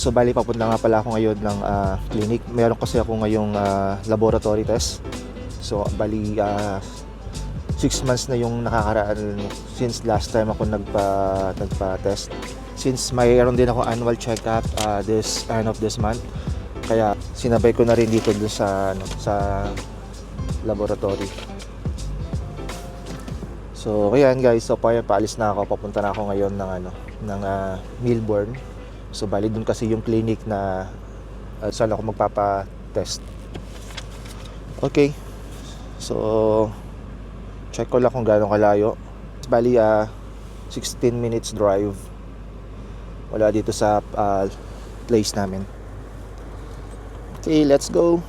So bali papunta nga pala ako ngayon ng clinic. Meron kasi ako ngayong laboratory test. So bali 6 months na yung nakakaraan since last time ako nagpa-test. Since mayroon din ako annual check-up this end of this month. Kaya sinabay ko na rin dito dun sa laboratory. So ayan guys, so paalis na ako, papunta na ako ngayon ng Melbourne. So bali dun kasi yung clinic na saan ako magpapa-test. Okay. So check ko lang kung gaano kalayo. Bali 16 minutes drive wala dito sa place namin. Okay, let's go.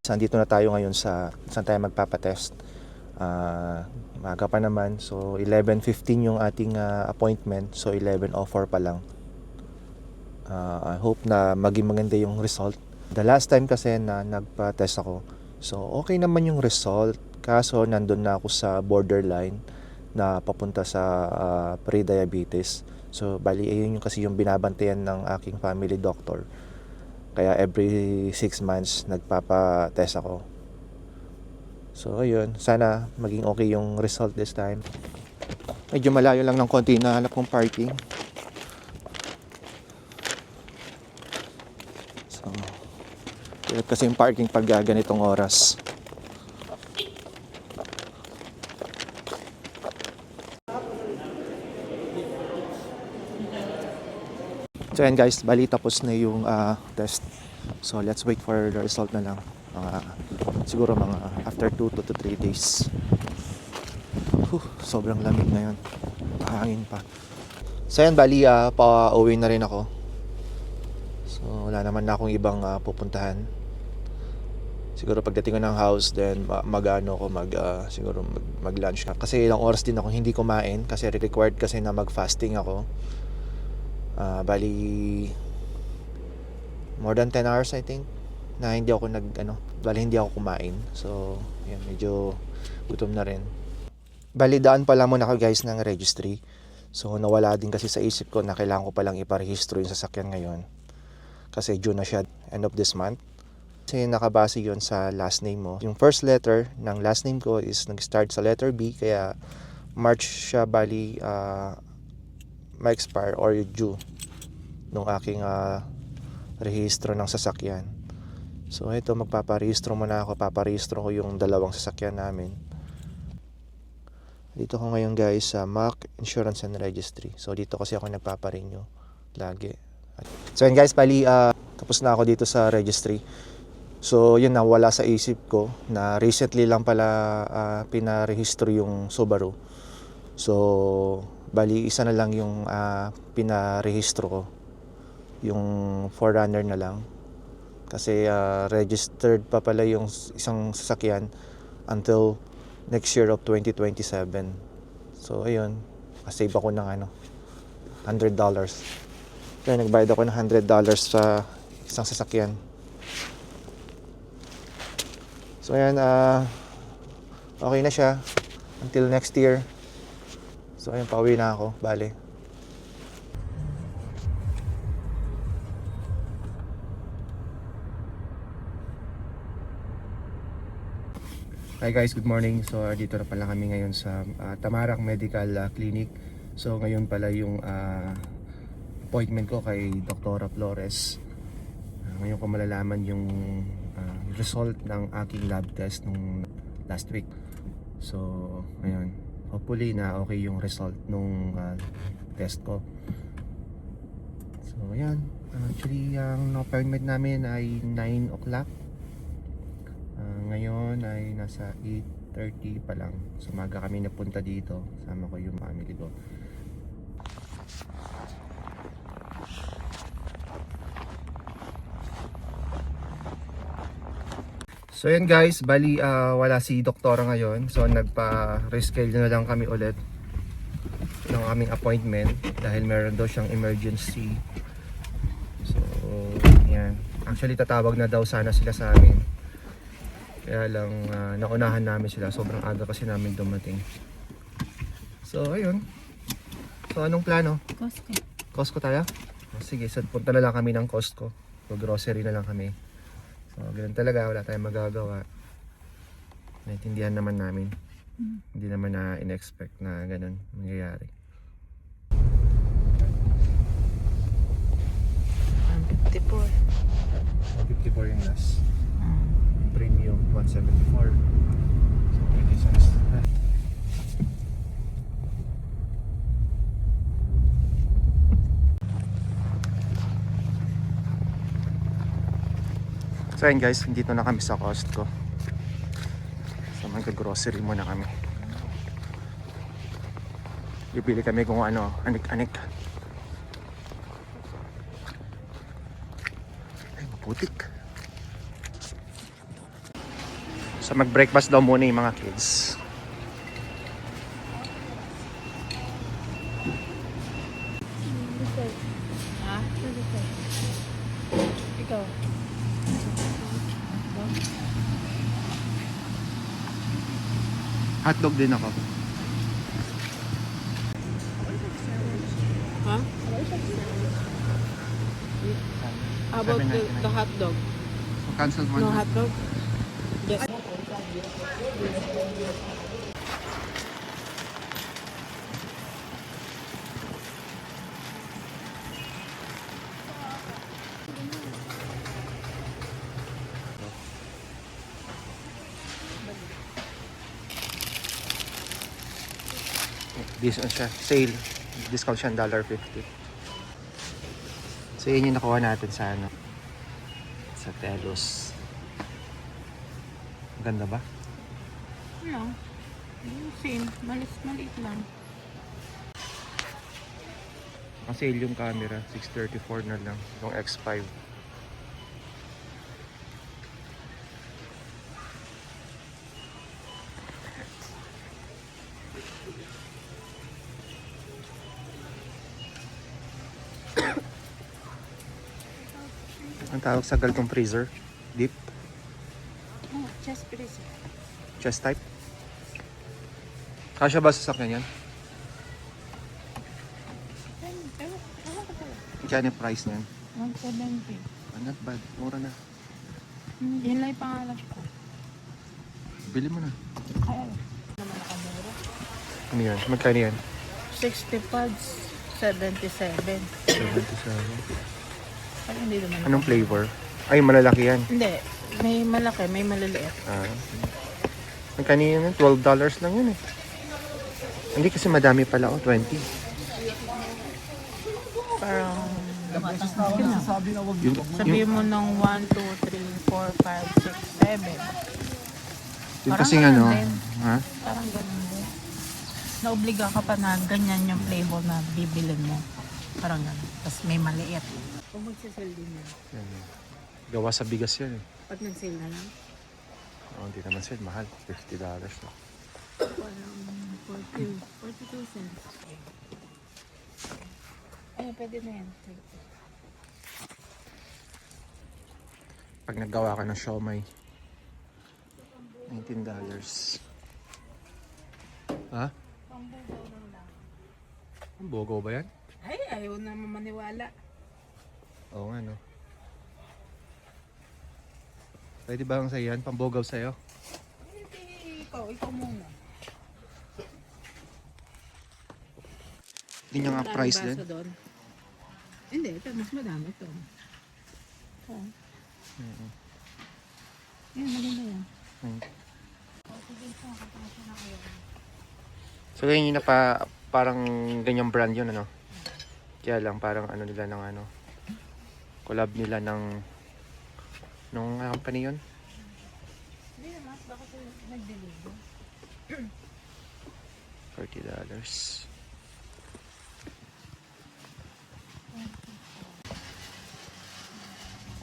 Nandito na tayo ngayon sa saan tayo magpapatest. Maaga pa naman. So 11:15 yung ating appointment. So 11:04 pa lang. I hope na maging maganda yung result. The last time kasi na nagpa-test ako, so okay naman yung result. Kaso nandun na ako sa borderline na papunta sa pre-diabetes. So bali ayun yung kasi yung binabantayan ng aking family doctor. Kaya every 6 months nagpapa-test ako. So ayun, sana maging okay yung result this time. Medyo malayo lang ng konti na hanap kong parking. So hirap kasi yung parking pag ganitong oras. So yan guys, bali tapos na yung test. So let's wait for the result na lang. Siguro mga after 2 to 3 days. Sobrang lamig ngayon. Hangin pa. So yan, bali pa-uwi na rin ako. So wala naman na akong ibang pupuntahan. Siguro pagdating ko ng house, then siguro mag-lunch na. Kasi ilang oras din ako hindi kumain kasi required kasi na mag-fasting ako. Bali more than 10 hours I think na hindi ako hindi ako kumain. So yan, medyo gutom na rin. Bali daan pala muna ako guys ng registry. So nawala din kasi sa isip ko na kailangan ko palang iparehistro yung sasakyan ngayon. Kasi due na siya end of this month. Kasi nakabase yon sa last name mo. Yung first letter ng last name ko is nag-start sa letter B, kaya March siya bali ma-expire or due nung aking rehistro ng sasakyan. So ito, magpaparehistro muna ako. Paparehistro ko yung dalawang sasakyan namin. Dito ko ngayon guys sa MAC Insurance and Registry. So dito kasi ako nagpaparenew lagi. So yun guys, bali tapos na ako dito sa registry. So yun, nawala sa isip ko na recently lang pala pinarehistro yung Subaru. So bali isa na lang yung pinarehistro ko, yung 4Runner na lang. Kasi registered pa pala yung isang sasakyan until next year of 2027. So ayun, save ako ng $100. Kaya nagbayad ako ng $100 sa isang sasakyan. So ayan, okay na siya until next year. So ayun, pauwi na ako, bale. Hi guys, good morning. So dito na pala kami ngayon sa Tamarack Medical Clinic. So ngayon pala yung appointment ko kay Dr. Flores. Ngayon ko malalaman yung result ng aking lab test nung last week. So ngayon, hopefully na okay yung result nung test ko. So ayan, actually ang appointment namin ay 9 o'clock. Ngayon ay nasa 8:30 pa lang. So maga kami napunta dito. Sama ko yung family ko. So yan guys, bali wala si doktora ngayon. So nagpa-reschedule na lang kami ulit ng aming appointment dahil meron daw siyang emergency. So yan. Actually tatawag na daw sana sila sa amin. Kaya lang naunahan namin sila. Sobrang aga kasi namin dumating. So ayun. So anong plano? Costco. Costco tayo? Sige, so punta na lang kami ng Costco. So grocery na lang kami. So ganun talaga, wala tayong magagawa. Naintindihan naman namin. Hindi naman na in-expect na ganun mangyayari. 154. 54 yung last. Premium 174. So may distance. So ayun guys, dito na kami sa Costco. So mag-grocery muna kami. Bibili kami kung ano, anik-anik. Ay, maputik. So mag-breakfast daw muna yung mga kids. Ha? Ikaw. Hotdog din ako. Ha? How about the hot dog? So cancel mo No na. hot dog? Yes. This on siya, sale. Discount siya $1.50. So yun yung nakuha natin sa ano, sa Telos. Ang ganda ba? No. Same. Maliit lang. Sale yung camera, 634 na lang, yung X5. Ang tawag sa ganitong freezer? Deep? Oh, chest freezer. Chest type? Kasya ba sa sakyan yan? Ewan ko pala. Kaya yung price niyan? 170. Not bad, mura na. Yan lang yung pangalan ko. Bili mo na. Kaya naman nakamura. Ano yan? Magkano yan? 60 pods, 77. 77. Ay, hindi naman. Anong flavor? Ay, malalaki yan. Hindi. May malaki, may maliliit. Magkano yan? $12 lang yun eh. Hindi kasi madami pala. 20. Parang... Yung, Sabihin mo ng 1, 2, 3, 4, 5, 6, 7. yung Parang kasing ganun ano. din. Ha? Parang ganun din. Naobliga ka pa na ganyan yung flavor na bibilin mo. Parang ganun. Tapos may maliit. Kung magsasale din yan. Yan. Gawa sa bigas yan eh. Pag nag-sale na lang, Hindi naman sale. Mahal. $50 lang. parang 42 cents. Ay, pwede na yan. Pag naggawa ka ng siomay, $19. Ha? Pambugaw lang. Ang bogo ba yan? Ay, ayaw na maniwala. Oo nga no. Pwede ba ang sa'yo yan? Pambogaw sa'yo? Hindi, ikaw muna. Hindi nyo nga Maraming price baso din? doon. Hindi, ito mas madami ito. Oo. Yan, maganda yan. So ganyan na pa, parang ganyang brand yun ano. Kaya lang parang ano nila ng ano, collab nila ng nung company yun. Hindi naman, bakit nag-deliver? $40.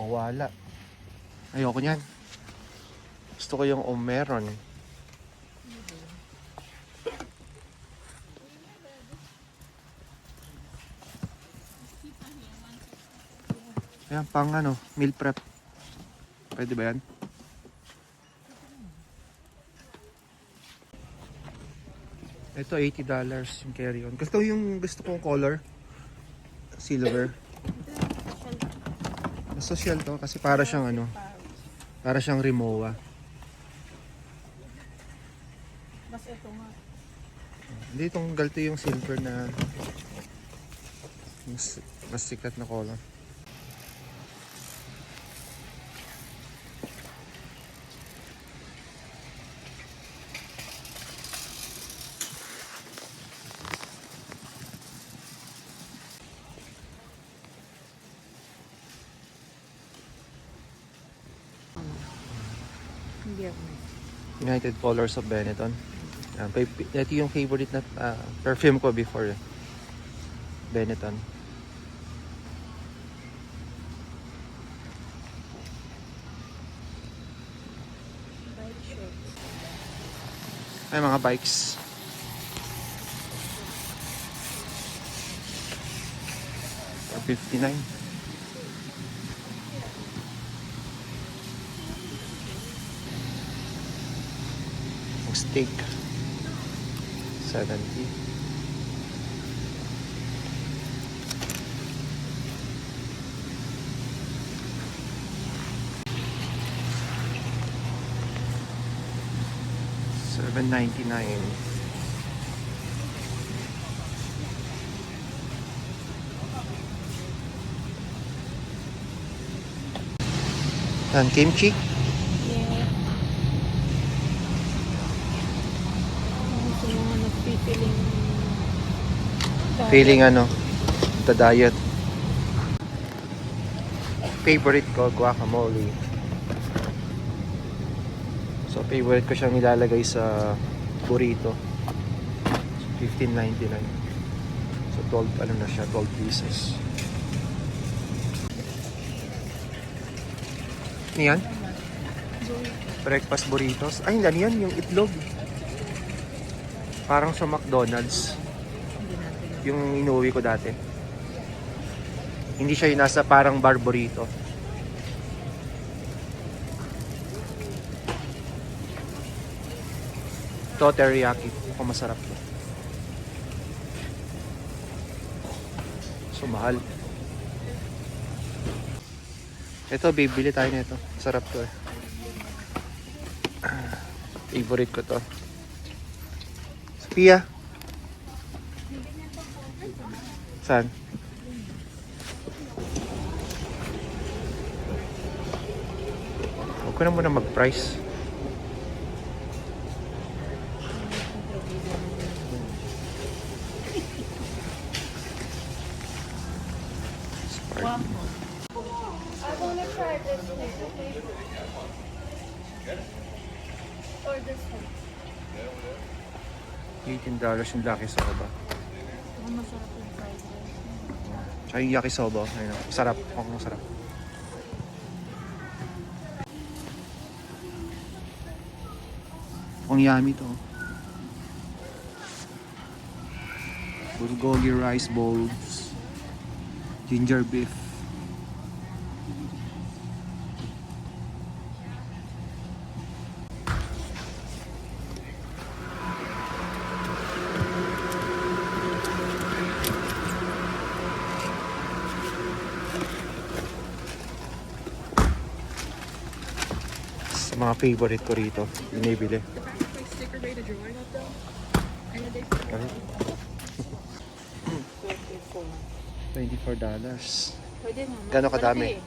O wala. Ayoko niyan. Gusto ko yung meron. Ayan, pang ano, meal prep. Pwede ba yan? Ito, $80 yung carry-on. Gusto kong color. Silver. Mas social to kasi para siyang ano, para siyang Rimowa. Mas ito nga. Hindi, itong galto yung silver na mas sikat na color. Hindi ako. United Colors of Benetton. Ito yung favorite na perfume ko before. Benetton. Bike shorts. Ay, mga bikes. For 59. Ang steak. 70. $7.99. Yan, kimchi. Yeah. Gusto mo nga nagpipiling Feeling ano, the diet. Favorite ko, guacamole. So, favorite ko siyang nilalagay sa burrito. $15.99. So, 12, ano na siya, 12 pieces. Ano yan? Breakfast burritos. Ay, hindi yan, yung itlog. Parang sa McDonald's. Yung inuwi ko dati. Hindi siya yung nasa parang bar burrito. Ito, teriyaki. Mukhang masarap to. So, mahal. Ito, bibili tayo nito. Sarap to eh. Favorite ko to. Sophia. Saan? Huwag ko na muna mag-price. Sprite. $18 yung yakisoba. masarap yung fried rice. Tsaka yung yakisoba. Ayun, sarap. Mukhang masarap. Mukhang yummy to. Bulgogi rice bowls. Ginger beef. Sa mga favorite ko rito, binibili. $24. Pwede na. Gano'ng kadami?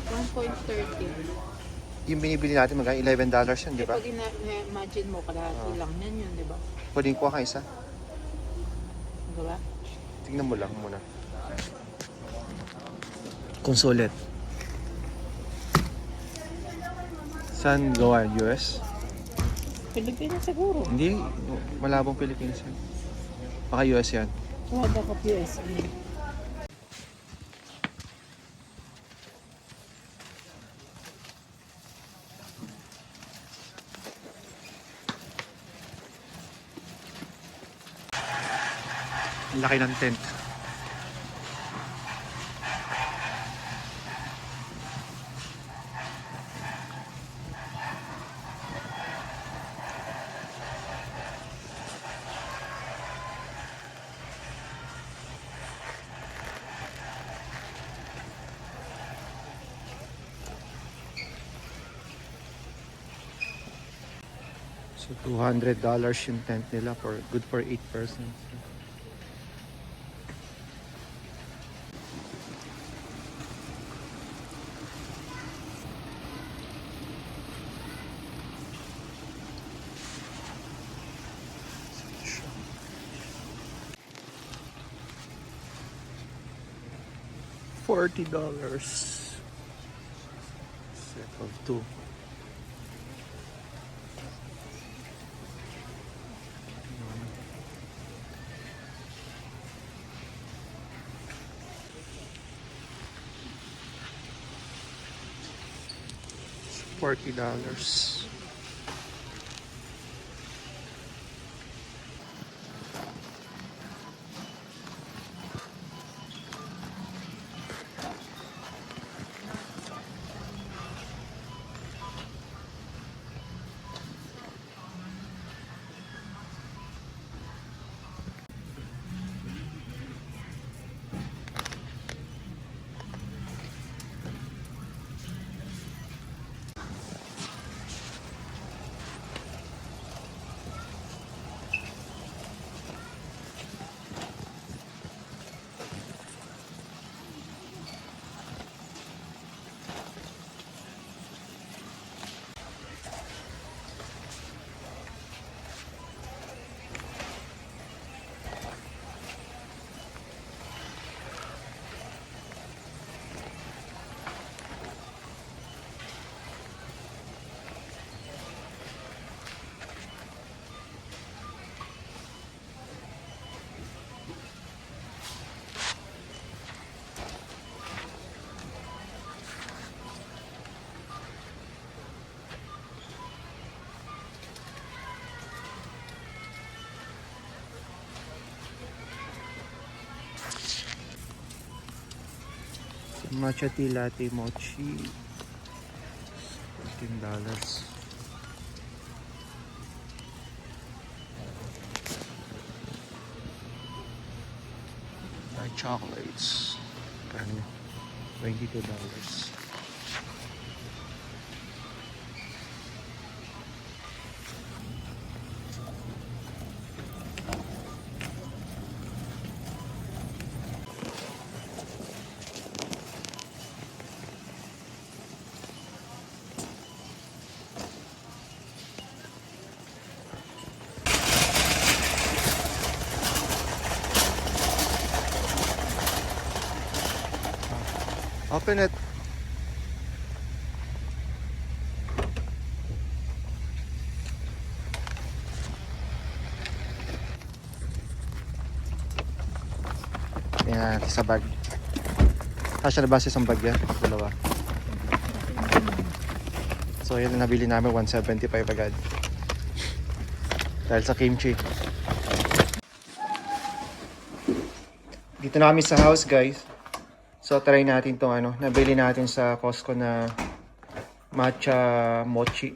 1.30. Yung binibili natin magkano $11 yun, di ba? Pag imagine mo, kalahati lang yan yun, di ba? Pwede ko ka isa. Di ba? Tingnan mo lang muna. Kung sulit. Saan gawa? US? Pilipinas siguro. Hindi. Malabong Pilipinas yan. Baka US yan. Wala ka USA. Laki ng tent. So $200 yung tent nila for good for 8 persons. $40 set of 2. $40. Matcha tea latte mochi, $14. Dark chocolates, kano, $22. Open it. Yan, sa bag. Kasya na ba sa isang bag yan? Dalawa. So yan ang nabili namin, $175 agad. Dahil sa kimchi. Dito na kami sa house, guys. So try natin tong ano, nabili natin sa Costco na matcha mochi.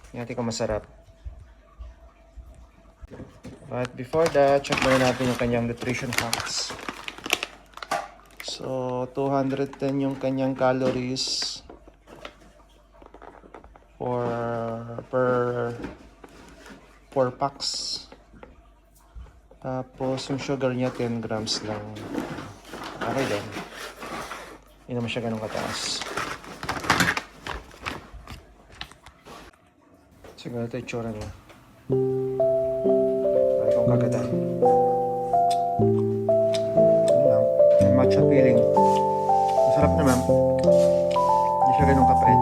Tingnan natin kung masarap. But before that, check muna natin yung kanyang nutrition facts. So 210 yung kanyang calories for per 4 packs. Tapos yung sugar niya 10 grams lang. Okay din. Hindi naman siya ganun kataas. Siguro ito yung tsura niya. Ay kung kaganda. Ano lang. May matcha feeling. Masarap naman. Hindi siya ganun kapait.